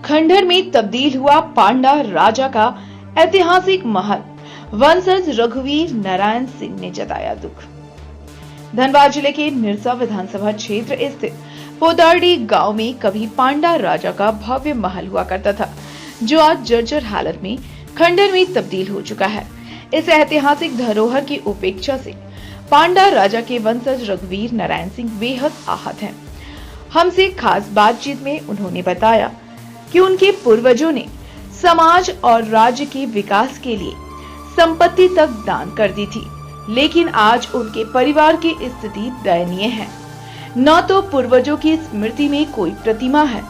खंडहर में तब्दील हुआ पांडा राजा का ऐतिहासिक महल। वंशज रघुवीर नारायण सिंह ने जताया दुख। धनबाद जिले के निरसा विधानसभा क्षेत्र स्थित पोदारडी गांव में कभी पांडा राजा का भव्य महल हुआ करता था, जो आज जर्जर हालत में खंडहर में तब्दील हो चुका है। इस ऐतिहासिक धरोहर की उपेक्षा से पांडा राजा के वंशज रघुवीर नारायण सिंह बेहद आहत हैं। हमसे खास बातचीत में उन्होंने बताया कि उनके पूर्वजों ने समाज और राज्य के विकास के लिए संपत्ति तक दान कर दी थी, लेकिन आज उनके परिवार की स्थिति दयनीय है। न तो पूर्वजों की स्मृति में कोई प्रतिमा है,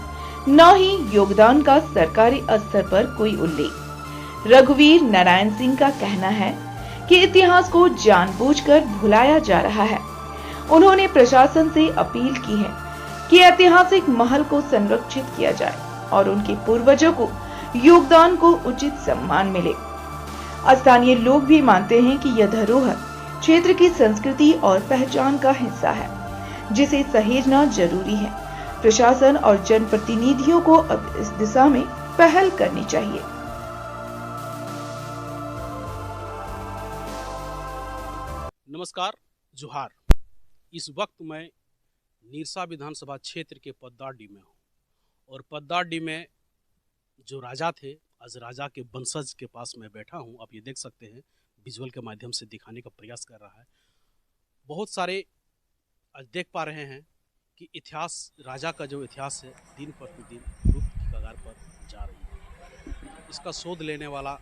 न ही योगदान का सरकारी स्तर पर कोई उल्लेख। रघुवीर नारायण सिंह का कहना है कि इतिहास को जानबूझकर भुलाया जा रहा है। उन्होंने प्रशासन से अपील की है कि ऐतिहासिक महल को संरक्षित किया जाए और उनके पूर्वजों को योगदान को उचित सम्मान मिले। स्थानीय लोग भी मानते हैं कि यह धरोहर क्षेत्र की संस्कृति और पहचान का हिस्सा है, जिसे सहेजना जरूरी है। प्रशासन और जनप्रतिनिधियों को अब इस दिशा में पहल करनी चाहिए। नमस्कार, जोहार। इस वक्त मैं निरसा विधानसभा क्षेत्र के पद्दारडी में हूँ और पद्दारडी में जो राजा थे, आज राजा के वंशज के पास मैं बैठा हूँ। आप ये देख सकते हैं, विजुअल के माध्यम से दिखाने का प्रयास कर रहा है। बहुत सारे आज देख पा रहे हैं कि इतिहास, राजा का जो इतिहास है, दिन प्रतिदिन लुप्त की कगार पर जा रही है। इसका शोध लेने वाला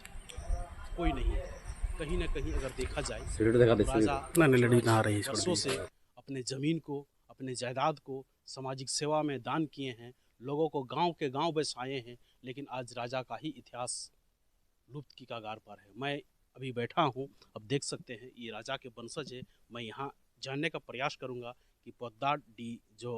कोई नहीं है। कहीं ना कहीं अगर देखा जाए तो राजा वर्षों से अपने ज़मीन को, अपने जायदाद को सामाजिक सेवा में दान किए हैं, लोगों को गांव के गांव बसाए हैं, लेकिन आज राजा का ही इतिहास लुप्त की कगार पर है। मैं अभी बैठा हूं, अब देख सकते हैं ये राजा के वंशज है। मैं यहां जानने का प्रयास करूंगा कि पद्दारडी जो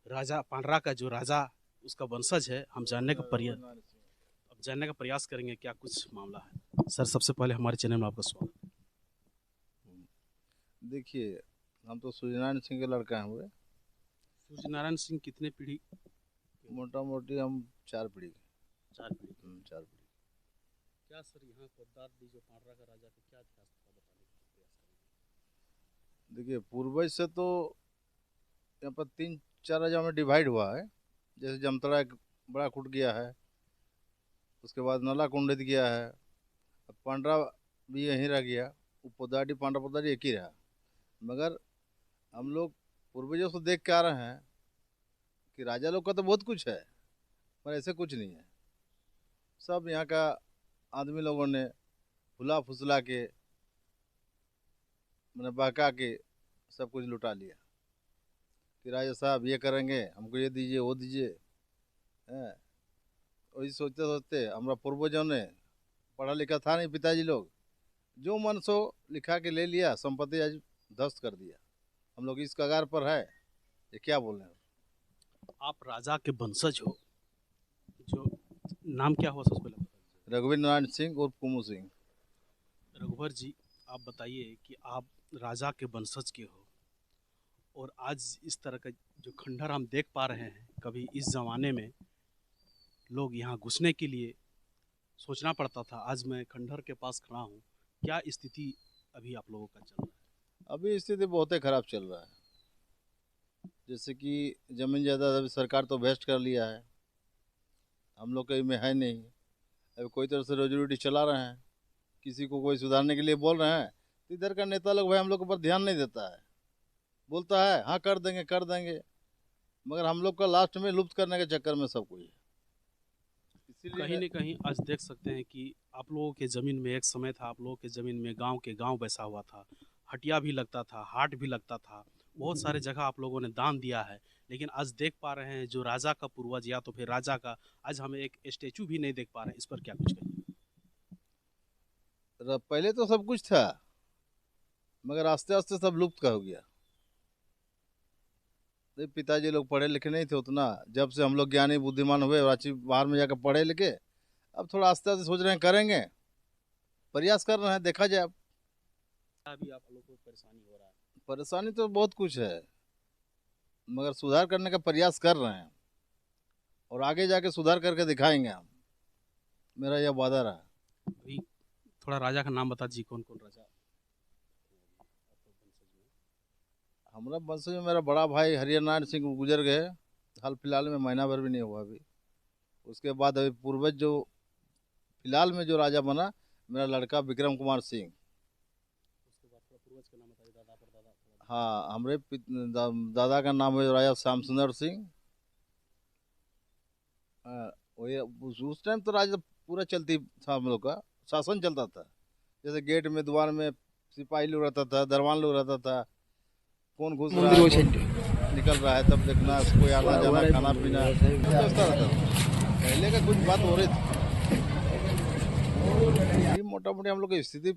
राजा पांडरा का जो राजा उसका वंशज है, हम जानने का प्रयास करेंगे क्या कुछ मामला है। सर, सबसे पहले हमारे चैनल में आपका स्वागत है। देखिए, हम तो सूर्यनारायण सिंह के लड़का हैं हुए। सूर्यनारायण सिंह कितने पीढ़ी? मोटा मोटी हम 4 पीढ़ी के। 4 पीढ़ी। 4 पीढ़ी। क्या सर यहाँ पद्दारडी जो पांडरा का राजा का क्या इतिहास था, बताने का प्रयास करेंगे। देखिए, पूर्वज से तो यहाँ पर 3-4 राजाओं में डिवाइड हुआ है। जैसे जमतड़ा एक बड़ा खुट गया है, उसके बाद नला कुंडित गया है, अब पांडरा भी यहीं रह गया। वो पोदारडी पांडरा पोदारडी एक ही रहा। मगर हम लोग पूर्वजों से देख के आ रहे हैं कि राजा लोग का तो बहुत कुछ है, पर ऐसे कुछ नहीं है। सब यहाँ का आदमी लोगों ने फुला फुसला के, मैंने बहका के सब कुछ लुटा लिया कि राजा साहब ये करेंगे, हमको ये दीजिए, वो दीजिए। हैं, वही सोचते सोचते हमारा पूर्वजों ने, पढ़ा लिखा था नहीं पिताजी लोग, जो मन सो लिखा के ले लिया, संपत्ति आज ध्वस्त कर दिया। हम लोग इस कगार पर है, ये क्या बोल रहे हैं। आप राजा के वंशज हो, जो नाम क्या हुआ सबसे पहले? रघुवीर नारायण सिंह और कुमू सिंह। रघुवर जी, आप बताइए कि आप राजा के वंशज के हो और आज इस तरह का जो खंडहर हम देख पा रहे हैं, कभी इस ज़माने में लोग यहाँ घुसने के लिए सोचना पड़ता था। आज मैं खंडहर के पास खड़ा हूँ। क्या स्थिति अभी आप लोगों का चल रहा है? अभी स्थिति बहुत ही खराब चल रहा है। जैसे कि ज़मीन जायदाद अभी सरकार तो वेस्ट कर लिया है, हम लोग कहीं में है नहीं। अभी कोई तरह से रोजी रोटी चला रहे हैं, किसी को कोई सुधारने के लिए बोल रहे हैं तो इधर का नेता लोग भाई हम लोग के ऊपर ध्यान नहीं देता है। बोलता है हाँ कर देंगे, मगर हम लोग का लास्ट में लुप्त करने के चक्कर में सब कुछ है। कहीं न कहीं आज देख सकते हैं कि आप लोगों के ज़मीन में एक समय था, आप लोगों के ज़मीन में गांव के गांव बसा हुआ था, हटिया भी लगता था, हाट भी लगता था, बहुत सारे जगह आप लोगों ने दान दिया है। लेकिन आज देख पा रहे हैं जो राजा का पूर्वज या तो फिर राजा का, आज हमें एक स्टेचू भी नहीं देख पा रहे हैं। इस पर क्या कुछ कहिए। पहले तो सब कुछ था, मगर आस्ते आस्ते सब लुप्त का हो गया। पिताजी लोग पढ़े लिखे नहीं थे उतना, जब से हम लोग ज्ञानी बुद्धिमान हुए, रांची बाहर में जाकर पढ़े लिखे, अब थोड़ा आस्ते आस्ते सोच रहे हैं, करेंगे, प्रयास कर रहे हैं, देखा जाए। अब अभी आप लोगों को परेशानी हो रहा है? परेशानी तो बहुत कुछ है, मगर सुधार करने का प्रयास कर रहे हैं। और आगे जाके सुधार करके दिखाएंगे हम, मेरा यह वादा रहा। अभी थोड़ा राजा का नाम बता दीजिए, कौन कौन राजा हमारा वंशज में मेरा बड़ा भाई हरियर नारायण सिंह गुजर गए, हाल फिलहाल में, महीना भर भी नहीं हुआ अभी। उसके बाद अभी पूर्वज जो फिलहाल में जो राजा बना, मेरा लड़का विक्रम कुमार सिंह। उसके बाद थोड़ा पूर्वज का नाम बताइए, दादा परदादा थोड़ा। हाँ, हमारे दादा का नाम है राजा श्याम सुंदर सिंह। वही उस टाइम तो राजा पूरा चलती था, हम लोग का शासन चलता था। जैसे गेट में द्वार में सिपाही लोग रहता था, दरबान लोग रहता था, कौन घुस रहा है कौन निकल रहा है, तब देखना, कोई आना जाना, खाना पीना व्यवस्था रहता था। पहले का कुछ बात हो रही थी। ये मोटा मोटी हम लोग की स्थिति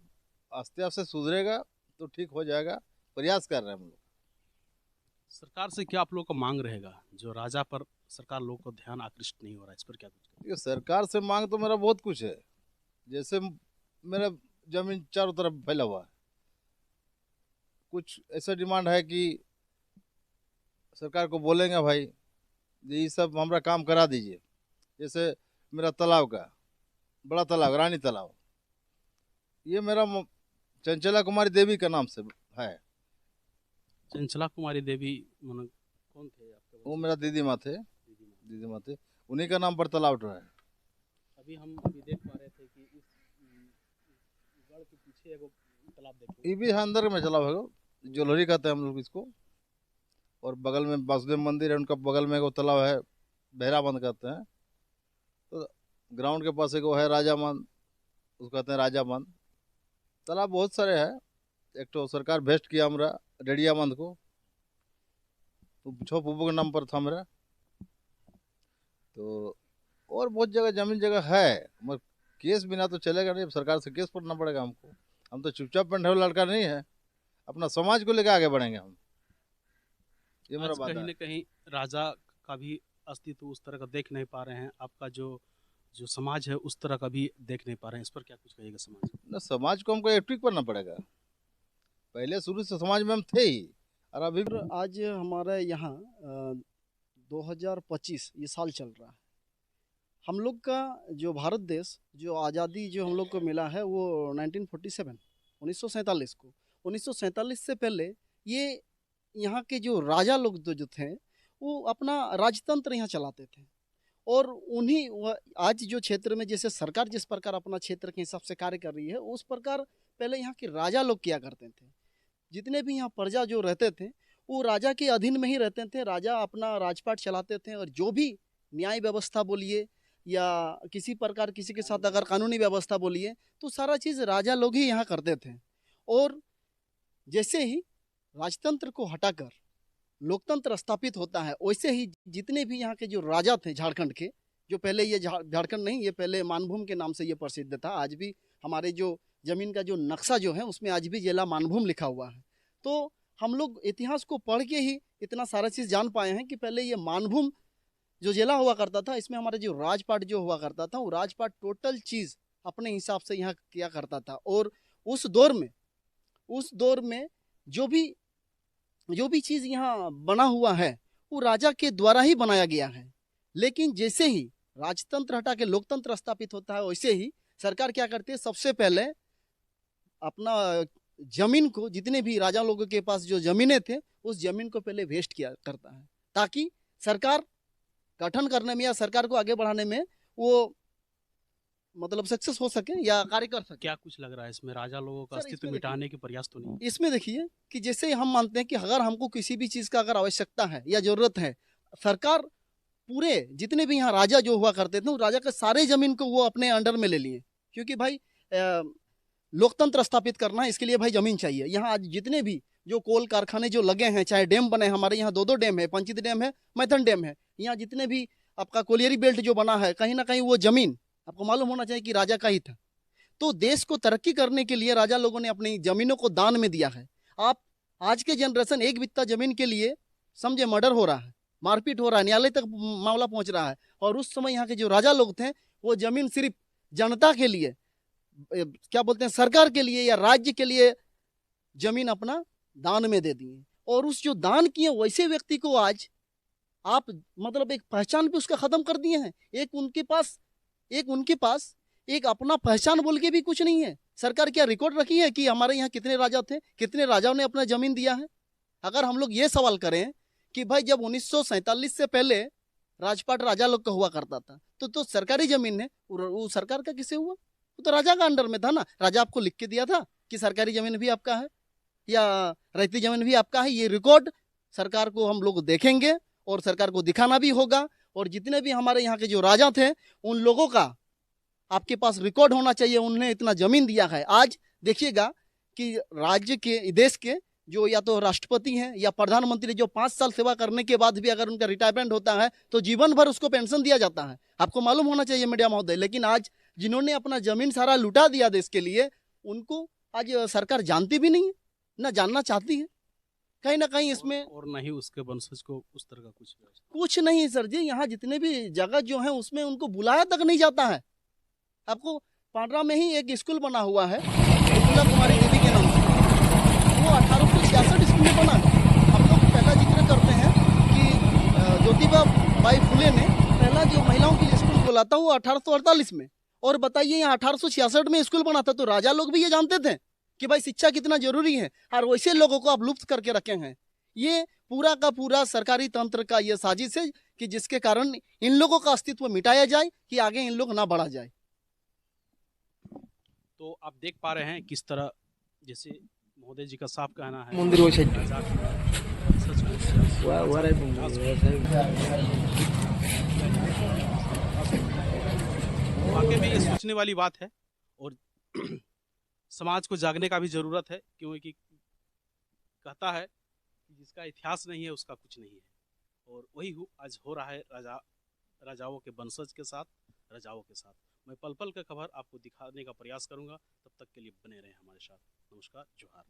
आस्ते आस्ते सुधरेगा तो ठीक हो जाएगा, प्रयास कर रहे हैं हम लोग। सरकार से क्या आप लोग का मांग रहेगा, जो राजा पर सरकार लोगों को ध्यान आकृष्ट नहीं हो रहा है, इस पर क्या कुछ करें? ये सरकार से मांग तो मेरा बहुत कुछ है। जैसे मेरा जमीन चारों तरफ फैला हुआ है, कुछ ऐसा डिमांड है कि सरकार को बोलेंगे भाई ये सब हमारा काम करा दीजिए। जैसे मेरा तालाब का, बड़ा तालाब रानी तालाब, ये मेरा चंचला कुमारी देवी का नाम से है। चंचला कुमारी देवी मन कौन थे आपके? वो मेरा दीदी माँ थे, दीदी माँ थे, उन्हीं का नाम पर तालाब है। अभी हम अभी देख पा रहे थे कि इस गढ़ के पीछे एगो तालाब देखे। ये भी अंदर में चला है, जोलहरी कहते हैं हम लोग इसको। और बगल में वासुदेव मंदिर है, उनका बगल में एगो तालाब है, बहराबंद कहते हैं। तो ग्राउंड के पास एगो है राजामंद, उसको कहते हैं राजामंद। तालाब बहुत सारे हैं। एक तो सरकार भेस्ट किया हमरा रेडियामंद को, तो छो फूफू के नाम पर था मेरा। तो और बहुत जगह जमीन जगह है, मगर केस बिना तो चलेगा नहीं, सरकार से केस पढ़ना पड़ेगा हमको। हम तो चुपचाप बैठे हुए लड़का नहीं है, अपना समाज को लेकर आगे बढ़ेंगे हम, ये मेरा बात कहीं है। न कहीं राजा का भी अस्तित्व उस तरह का देख नहीं पा रहे हैं, आपका जो जो समाज है उस तरह का भी देख नहीं पा रहे हैं, इस पर क्या कुछ कहिएगा? समाज ना, समाज को हमको एक्टिव करना पड़ेगा। पहले शुरू से समाज में हम थे ही, और अभी आज हमारे यहाँ 2025 ये साल चल रहा है। हम लोग का जो भारत देश, जो आज़ादी जो हम लोग को मिला है वो 1947 1947 को। 1947 से पहले ये यहाँ के जो राजा लोग जो थे वो अपना राजतंत्र यहाँ चलाते थे। और उन्हीं आज जो क्षेत्र में जैसे सरकार जिस प्रकार अपना क्षेत्र के हिसाब से कार्य कर रही है, उस प्रकार पहले यहाँ के राजा लोग किया करते थे। जितने भी यहाँ प्रजा जो रहते थे वो राजा के अधीन में ही रहते थे। राजा अपना राजपाट चलाते थे, और जो भी न्याय व्यवस्था बोलिए या किसी प्रकार किसी के साथ अगर कानूनी व्यवस्था बोलिए, तो सारा चीज़ राजा लोग ही यहाँ करते थे। और जैसे ही राजतंत्र को हटाकर लोकतंत्र स्थापित होता है, वैसे ही जितने भी यहाँ के जो राजा थे झारखंड के, जो पहले ये झारखंड नहीं, ये पहले मानभूम के नाम से ये प्रसिद्ध था। आज भी हमारे जो ज़मीन का जो नक्शा जो है उसमें आज भी जिला मानभूम लिखा हुआ है। तो हम लोग इतिहास को पढ़ के ही इतना सारा चीज़ जान पाए हैं कि पहले ये मानभूम जो जिला हुआ करता था, इसमें हमारा जो राजपाट जो हुआ करता था, वो राजपाट टोटल चीज़ अपने हिसाब से यहाँ किया करता था। और उस दौर में जो भी चीज़ यहाँ बना हुआ है वो राजा के द्वारा ही बनाया गया है। लेकिन जैसे ही राजतंत्र हटा के लोकतंत्र स्थापित होता है, वैसे ही सरकार क्या करती है, सबसे पहले अपना जमीन को, जितने भी राजा लोगों के पास जो जमीनें थे, उस जमीन को पहले वेस्ट किया करता है, ताकि सरकार गठन करने में या सरकार को आगे बढ़ाने में वो मतलब सक्सेस हो सके या कार्य कर सके। क्या कुछ लग रहा है इसमें राजा लोगों का सर, अस्तित्व इसमें मिटाने के प्रयास तो नहीं? इसमें देखिए कि जैसे हम मानते हैं कि अगर हमको किसी भी चीज़ का अगर आवश्यकता है या ज़रूरत है, सरकार पूरे जितने भी यहाँ राजा जो हुआ करते थे, राजा के सारे ज़मीन को वो अपने अंडर में ले लिए, क्योंकि भाई लोकतंत्र स्थापित करना है, इसके लिए भाई ज़मीन चाहिए। यहाँ आज जितने भी जो कोल कारखाने जो लगे हैं, चाहे डैम बने, हमारे यहाँ 2 डैम है, पंचित डैम है, मैथन डैम है। यहाँ जितने भी आपका कोलियरी बेल्ट जो बना है, कहीं ना कहीं वो ज़मीन आपको मालूम होना चाहिए कि राजा का ही था। तो देश को तरक्की करने के लिए राजा लोगों ने अपनी ज़मीनों को दान में दिया है। आप आज के जनरेशन 1 बित्ता ज़मीन के लिए समझे मर्डर हो रहा है, मारपीट हो रहा है, न्यायालय तक मामला पहुंच रहा है। और उस समय यहाँ के जो राजा लोग थे, वो ज़मीन सिर्फ जनता के लिए, क्या बोलते हैं, सरकार के लिए या राज्य के लिए ज़मीन अपना दान में दे दिए। और उस जो दान किए वैसे व्यक्ति को आज आप मतलब एक पहचान भी उसका खत्म कर दिए हैं। एक उनके पास एक अपना पहचान बोल के भी कुछ नहीं है। सरकार क्या रिकॉर्ड रखी है कि हमारे यहाँ कितने राजा थे, कितने राजाओं ने अपना जमीन दिया है? अगर हम लोग ये सवाल करें कि भाई जब 1947 से पहले राजपाट राजा लोग का हुआ करता था, तो सरकारी जमीन है, वो सरकार का किसे हुआ? वो तो राजा का अंडर में था ना। राजा आपको लिख के दिया था कि सरकारी जमीन भी आपका है या रहती जमीन भी आपका है। ये रिकॉर्ड सरकार को हम लोग देखेंगे और सरकार को दिखाना भी होगा। और जितने भी हमारे यहाँ के जो राजा थे, उन लोगों का आपके पास रिकॉर्ड होना चाहिए, उन्हें इतना जमीन दिया है। आज देखिएगा कि राज्य के, देश के जो या तो राष्ट्रपति हैं या प्रधानमंत्री, जो 5 साल सेवा करने के बाद भी अगर उनका रिटायरमेंट होता है तो जीवन भर उसको पेंशन दिया जाता है। आपको मालूम होना चाहिए मीडिया महोदय। लेकिन आज जिन्होंने अपना जमीन सारा लुटा दिया देश के लिए, उनको आज सरकार जानती भी नहीं है, ना जानना चाहती है। कहीं ना कहीं इसमें और नहीं उसके वंशज को उस तरह का कुछ नहीं सर जी। यहाँ जितने भी जगह जो है उसमें उनको बुलाया तक नहीं जाता है। आपको पांड्रा में ही एक स्कूल बना हुआ है निर्मला कुमारी देवी के नाम से, वो 1866 स्कूल में बना है। हम लोग पहला जिक्र करते हैं कि ज्योतिबा बाई फुले ने पहला जो महिलाओं के लिए स्कूल खोला था वो 1848 में। और बताइए यहाँ 1866 में स्कूल बना था, तो राजा लोग भी ये जानते थे कि भाई शिक्षा कितना जरूरी है, और वैसे लोगों को आप लुप्त करके रखे हैं। ये पूरा का पूरा सरकारी तंत्र का ये साजिश है कि जिसके कारण इन लोगों का अस्तित्व मिटाया जाए कि आगे इन लोग ना बढ़ा जाए। तो आप देख पा रहे हैं किस तरह, जैसे महोदय जी का साफ कहना है, मंदिर वो साइड राजा सच में वाकई में ये सोचने वाली बात है। और समाज को जागने का भी जरूरत है, क्योंकि कहता है कि जिसका इतिहास नहीं है उसका कुछ नहीं है। और वही आज हो रहा है राजाओं के वंशज के साथ, राजाओं के साथ। मैं पल पल का खबर आपको दिखाने का प्रयास करूंगा। तब तक के लिए बने रहें हमारे साथ। नमस्कार, जोहार।